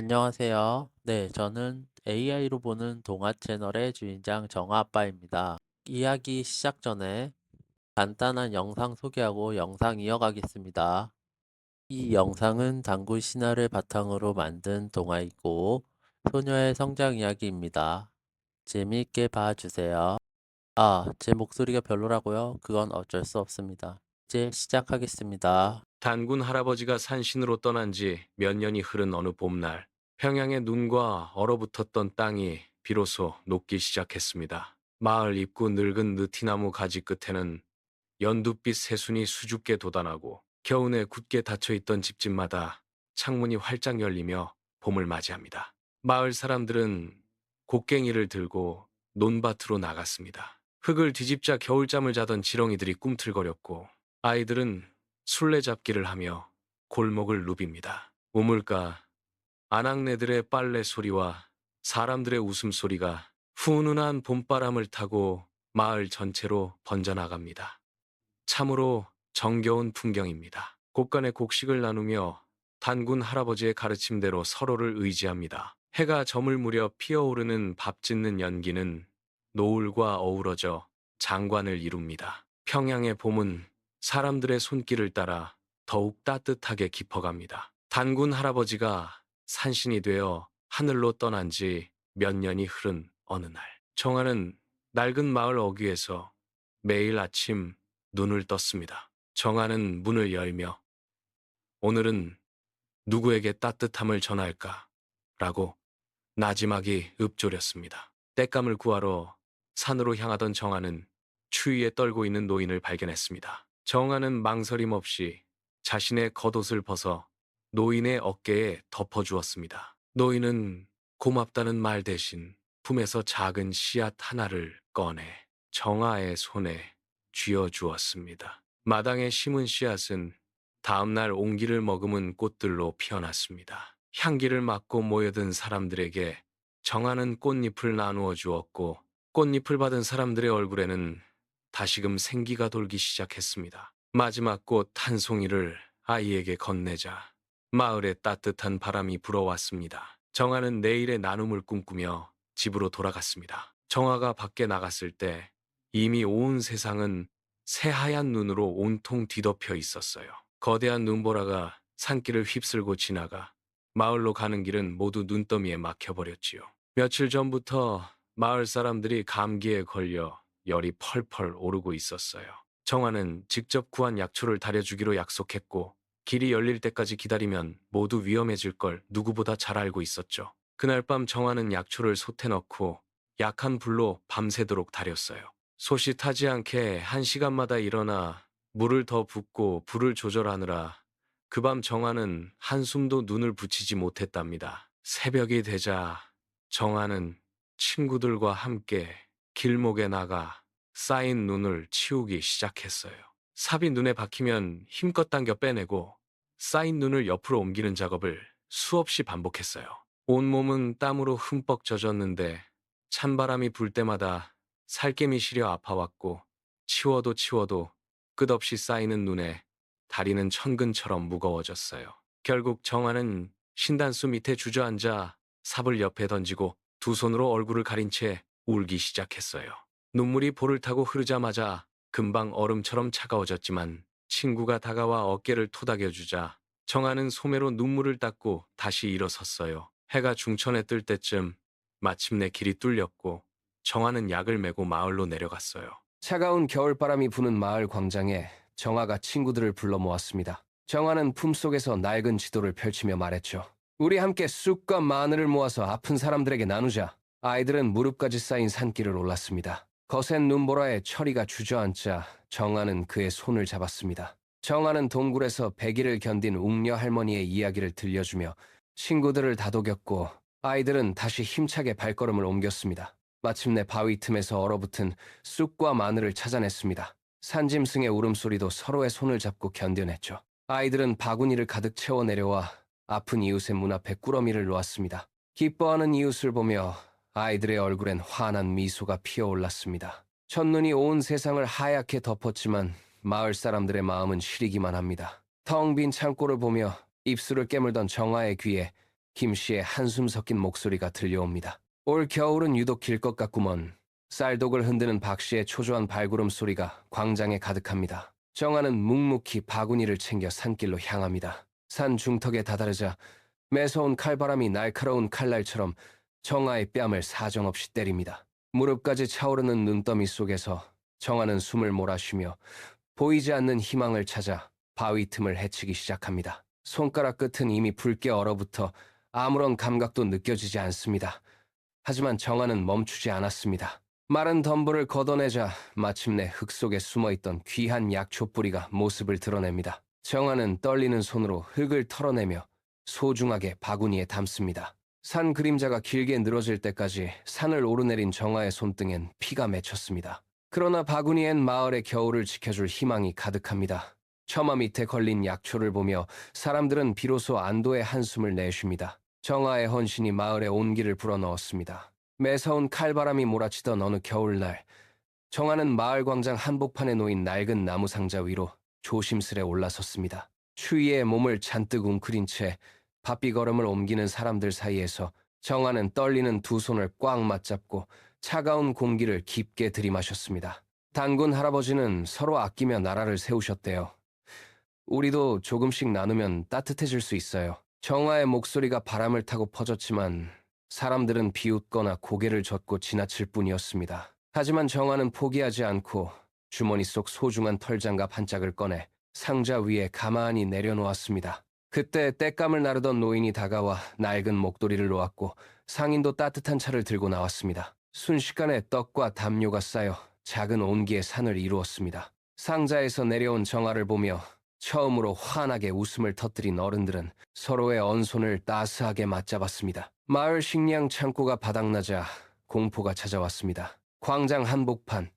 안녕하세요. 네, 저는 AI로 보는 동화 채널의 주인장 정아 아빠입니다. 이야기 시작 전에 간단한 영상 소개하고 영상 이어가겠습니다. 이 영상은 단군 신화를 바탕으로 만든 동화이고 소녀의 성장 이야기입니다. 재미있게 봐주세요. 제 목소리가 별로라고요? 그건 어쩔 수 없습니다. 이제 시작하겠습니다. 단군 할아버지가 산신으로 떠난 지 몇 년이 흐른 어느 봄날, 평양의 눈과 얼어붙었던 땅이 비로소 녹기 시작했습니다. 마을 입구 늙은 느티나무 가지 끝에는 연두빛 새순이 수줍게 돋아나고 겨우내 굳게 닫혀있던 집집마다 창문이 활짝 열리며 봄을 맞이합니다. 마을 사람들은 곡괭이를 들고 논밭으로 나갔습니다. 흙을 뒤집자 겨울잠을 자던 지렁이들이 꿈틀거렸고 아이들은 술래잡기를 하며 골목을 누빕니다. 우물가, 아낙네들의 빨래 소리와 사람들의 웃음소리가 훈훈한 봄바람을 타고 마을 전체로 번져나갑니다. 참으로 정겨운 풍경입니다. 곳간에 곡식을 나누며 단군 할아버지의 가르침대로 서로를 의지합니다. 해가 저물 무렵 피어오르는 밥 짓는 연기는 노을과 어우러져 장관을 이룹니다. 평양의 봄은 사람들의 손길을 따라 더욱 따뜻하게 깊어갑니다. 단군 할아버지가 산신이 되어 하늘로 떠난 지 몇 년이 흐른 어느 날, 정아는 낡은 마을 어귀에서 매일 아침 눈을 떴습니다. 정아는 문을 열며 오늘은 누구에게 따뜻함을 전할까? 라고 나지막이 읊조렸습니다. 땔감을 구하러 산으로 향하던 정아는 추위에 떨고 있는 노인을 발견했습니다. 정아는 망설임 없이 자신의 겉옷을 벗어 노인의 어깨에 덮어주었습니다. 노인은 고맙다는 말 대신 품에서 작은 씨앗 하나를 꺼내 정아의 손에 쥐어주었습니다. 마당에 심은 씨앗은 다음날 온기를 머금은 꽃들로 피어났습니다. 향기를 맡고 모여든 사람들에게 정하는 꽃잎을 나누어 주었고 꽃잎을 받은 사람들의 얼굴에는 다시금 생기가 돌기 시작했습니다. 마지막 꽃 한 송이를 아이에게 건네자 마을에 따뜻한 바람이 불어왔습니다. 정하는 내일의 나눔을 꿈꾸며 집으로 돌아갔습니다. 정화가 밖에 나갔을 때 이미 온 세상은 새하얀 눈으로 온통 뒤덮여 있었어요. 거대한 눈보라가 산길을 휩쓸고 지나가 마을로 가는 길은 모두 눈더미에 막혀버렸지요. 며칠 전부터 마을 사람들이 감기에 걸려 열이 펄펄 오르고 있었어요. 정화는 직접 구한 약초를 다려주기로 약속했고 길이 열릴 때까지 기다리면 모두 위험해질 걸 누구보다 잘 알고 있었죠. 그날 밤 정화는 약초를 솥에 넣고 약한 불로 밤새도록 다렸어요. 솥이 타지 않게 1시간마다 일어나 물을 더 붓고 불을 조절하느라 그 밤 정화는 한숨도 눈을 붙이지 못했답니다. 새벽이 되자 정화는 친구들과 함께 길목에 나가 쌓인 눈을 치우기 시작했어요. 삽이 눈에 박히면 힘껏 당겨 빼내고 쌓인 눈을 옆으로 옮기는 작업을 수없이 반복했어요. 온몸은 땀으로 흠뻑 젖었는데 찬바람이 불 때마다 살겜이 시려 아파왔고 치워도 끝없이 쌓이는 눈에 다리는 천근처럼 무거워졌어요. 결국 정화는 신단수 밑에 주저앉아 삽을 옆에 던지고 두 손으로 얼굴을 가린 채 울기 시작했어요. 눈물이 볼을 타고 흐르자마자 금방 얼음처럼 차가워졌지만 친구가 다가와 어깨를 토닥여주자 정화는 소매로 눈물을 닦고 다시 일어섰어요. 해가 중천에 뜰 때쯤 마침내 길이 뚫렸고 정화는 약을 메고 마을로 내려갔어요. 차가운 겨울바람이 부는 마을 광장에 정아가 친구들을 불러 모았습니다. 정아는 품속에서 낡은 지도를 펼치며 말했죠. 우리 함께 쑥과 마늘을 모아서 아픈 사람들에게 나누자. 아이들은 무릎까지 쌓인 산길을 올랐습니다. 거센 눈보라에 철이가 주저앉자 정아는 그의 손을 잡았습니다. 정아는 동굴에서 100일을 견딘 웅녀 할머니의 이야기를 들려주며 친구들을 다독였고 아이들은 다시 힘차게 발걸음을 옮겼습니다. 마침내 바위 틈에서 얼어붙은 쑥과 마늘을 찾아냈습니다. 산짐승의 울음소리도 서로의 손을 잡고 견뎌냈죠. 아이들은 바구니를 가득 채워 내려와 아픈 이웃의 문 앞에 꾸러미를 놓았습니다. 기뻐하는 이웃을 보며 아이들의 얼굴엔 환한 미소가 피어올랐습니다. 첫눈이 온 세상을 하얗게 덮었지만 마을 사람들의 마음은 시리기만 합니다. 텅 빈 창고를 보며 입술을 깨물던 정아의 귀에 김씨의 한숨 섞인 목소리가 들려옵니다. 올 겨울은 유독 길 것 같구먼. 쌀독을 흔드는 박씨의 초조한 발걸음 소리가 광장에 가득합니다. 정아는 묵묵히 바구니를 챙겨 산길로 향합니다. 산 중턱에 다다르자 매서운 칼바람이 날카로운 칼날처럼 정아의 뺨을 사정없이 때립니다. 무릎까지 차오르는 눈더미 속에서 정아는 숨을 몰아쉬며 보이지 않는 희망을 찾아 바위 틈을 헤치기 시작합니다. 손가락 끝은 이미 붉게 얼어붙어 아무런 감각도 느껴지지 않습니다. 하지만 정아는 멈추지 않았습니다. 마른 덤불을 걷어내자 마침내 흙 속에 숨어있던 귀한 약초 뿌리가 모습을 드러냅니다. 정아는 떨리는 손으로 흙을 털어내며 소중하게 바구니에 담습니다. 산 그림자가 길게 늘어질 때까지 산을 오르내린 정아의 손등엔 피가 맺혔습니다. 그러나 바구니엔 마을의 겨울을 지켜줄 희망이 가득합니다. 처마 밑에 걸린 약초를 보며 사람들은 비로소 안도의 한숨을 내쉽니다. 정아의 헌신이 마을의 온기를 불어넣었습니다. 매서운 칼바람이 몰아치던 어느 겨울날, 정아는 마을 광장 한복판에 놓인 낡은 나무 상자 위로 조심스레 올라섰습니다. 추위에 몸을 잔뜩 웅크린 채 바삐 걸음을 옮기는 사람들 사이에서 정아는 떨리는 두 손을 꽉 맞잡고 차가운 공기를 깊게 들이마셨습니다. 단군 할아버지는 서로 아끼며 나라를 세우셨대요. 우리도 조금씩 나누면 따뜻해질 수 있어요. 정아의 목소리가 바람을 타고 퍼졌지만 사람들은 비웃거나 고개를 젓고 지나칠 뿐이었습니다. 하지만 정아는 포기하지 않고 주머니 속 소중한 털장갑 한 짝을 꺼내 상자 위에 가만히 내려놓았습니다. 그때 땔감을 나르던 노인이 다가와 낡은 목도리를 놓았고 상인도 따뜻한 차를 들고 나왔습니다. 순식간에 떡과 담요가 쌓여 작은 온기의 산을 이루었습니다. 상자에서 내려온 정아를 보며 처음으로 환하게 웃음을 터뜨린 어른들은 서로의 언손을 따스하게 맞잡았습니다. 마을 식량 창고가 바닥나자 공포가 찾아왔습니다. 광장 한복판,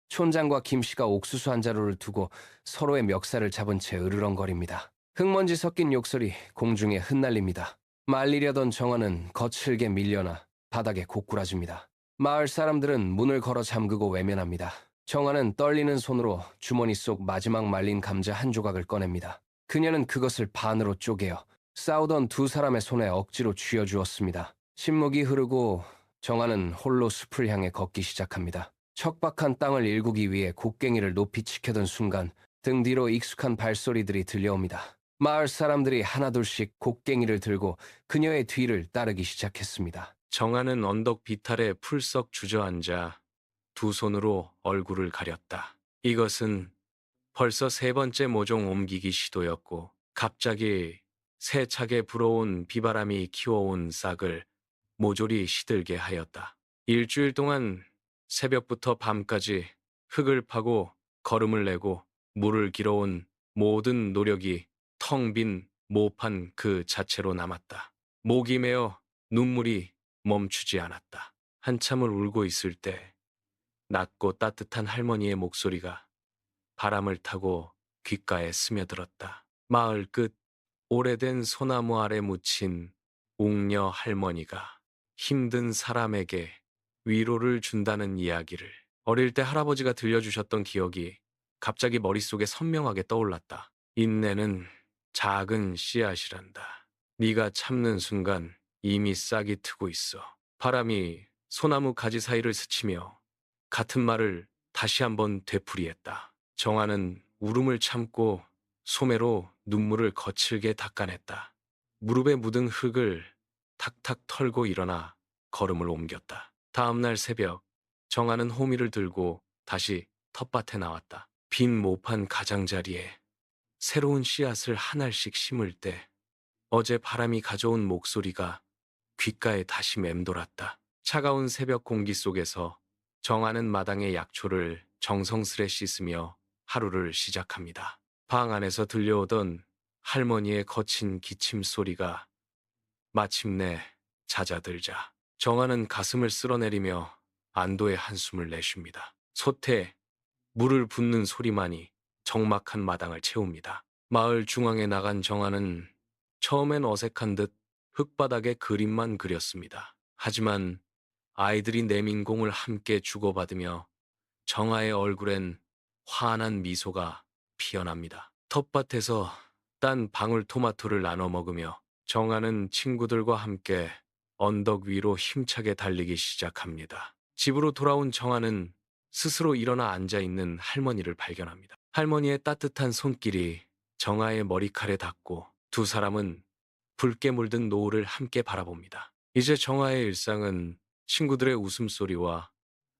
촌장과 김씨가 옥수수 한 자루를 두고 서로의 멱살을 잡은 채 으르렁거립니다. 흙먼지 섞인 욕설이 공중에 흩날립니다. 말리려던 정아는 거칠게 밀려나 바닥에 고꾸라집니다. 마을 사람들은 문을 걸어 잠그고 외면합니다. 정아는 떨리는 손으로 주머니 속 마지막 말린 감자 한 조각을 꺼냅니다. 그녀는 그것을 반으로 쪼개어 싸우던 두 사람의 손에 억지로 쥐어주었습니다. 신목이 흐르고 정아는 홀로 숲을 향해 걷기 시작합니다. 척박한 땅을 일구기 위해 곡괭이를 높이 치켜든 순간 등 뒤로 익숙한 발소리들이 들려옵니다. 마을 사람들이 하나둘씩 곡괭이를 들고 그녀의 뒤를 따르기 시작했습니다. 정아는 언덕 비탈에 풀썩 주저앉아 두 손으로 얼굴을 가렸다. 이것은 벌써 세 번째 모종 옮기기 시도였고 갑자기 세차게 불어온 비바람이 키워온 싹을 모조리 시들게 하였다. 일주일 동안 새벽부터 밤까지 흙을 파고 걸음을 내고 물을 길어온 모든 노력이 텅 빈 모판 그 자체로 남았다. 목이 메어 눈물이 멈추지 않았다. 한참을 울고 있을 때 낮고 따뜻한 할머니의 목소리가 바람을 타고 귓가에 스며들었다. 마을 끝 오래된 소나무 아래 묻힌 웅녀 할머니가 힘든 사람에게 위로를 준다는 이야기를 어릴 때 할아버지가 들려주셨던 기억이 갑자기 머릿속에 선명하게 떠올랐다. 인내는 작은 씨앗이란다. 네가 참는 순간 이미 싹이 트고 있어. 바람이 소나무 가지 사이를 스치며 같은 말을 다시 한번 되풀이했다. 정아는 울음을 참고 소매로 눈물을 거칠게 닦아냈다. 무릎에 묻은 흙을 탁탁 털고 일어나 걸음을 옮겼다. 다음 날 새벽, 정아는 호미를 들고 다시 텃밭에 나왔다. 빈 모판 가장자리에 새로운 씨앗을 한 알씩 심을 때 어제 바람이 가져온 목소리가 귓가에 다시 맴돌았다. 차가운 새벽 공기 속에서 정아는 마당의 약초를 정성스레 씻으며 하루를 시작합니다. 방 안에서 들려오던 할머니의 거친 기침 소리가 마침내 잦아들자 정아는 가슴을 쓸어내리며 안도의 한숨을 내쉽니다. 솥에 물을 붓는 소리만이 적막한 마당을 채웁니다. 마을 중앙에 나간 정아는 처음엔 어색한 듯 흙바닥에 그림만 그렸습니다. 하지만 아이들이 내민 공을 함께 주고받으며 정아의 얼굴엔 환한 미소가 피어납니다. 텃밭에서 딴 방울토마토를 나눠 먹으며 정아는 친구들과 함께 언덕 위로 힘차게 달리기 시작합니다. 집으로 돌아온 정아는 스스로 일어나 앉아 있는 할머니를 발견합니다. 할머니의 따뜻한 손길이 정아의 머리칼에 닿고 두 사람은 붉게 물든 노을을 함께 바라봅니다. 이제 정아의 일상은 친구들의 웃음소리와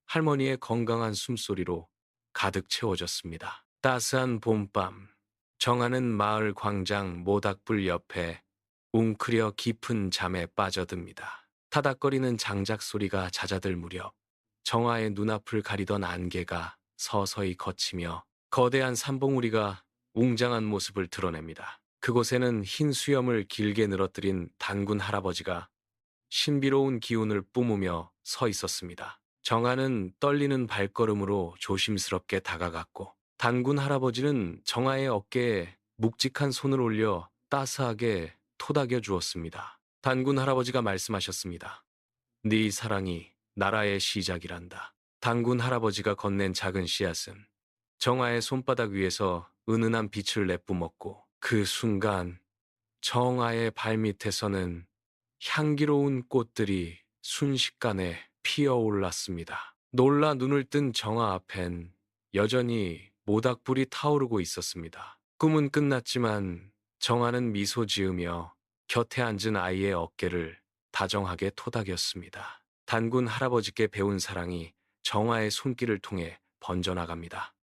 할머니의 건강한 숨소리로 가득 채워졌습니다. 따스한 봄밤, 정아는 마을 광장 모닥불 옆에 웅크려 깊은 잠에 빠져듭니다. 타닥거리는 장작 소리가 잦아들 무렵 정아의 눈앞을 가리던 안개가 서서히 걷히며 거대한 산봉우리가 웅장한 모습을 드러냅니다. 그곳에는 흰 수염을 길게 늘어뜨린 단군 할아버지가 신비로운 기운을 뿜으며 서 있었습니다. 정아는 떨리는 발걸음으로 조심스럽게 다가갔고 단군 할아버지는 정아의 어깨에 묵직한 손을 올려 따스하게 토닥여 주었습니다. 단군 할아버지가 말씀하셨습니다. 네 사랑이 나라의 시작이란다. 단군 할아버지가 건넨 작은 씨앗은 정아의 손바닥 위에서 은은한 빛을 내뿜었고 그 순간 정아의 발밑에서는 향기로운 꽃들이 순식간에 피어올랐습니다. 놀라 눈을 뜬 정아 앞엔 여전히 모닥불이 타오르고 있었습니다. 꿈은 끝났지만 정아는 미소 지으며 곁에 앉은 아이의 어깨를 다정하게 토닥였습니다. 단군 할아버지께 배운 사랑이 정아의 손길을 통해 번져나갑니다.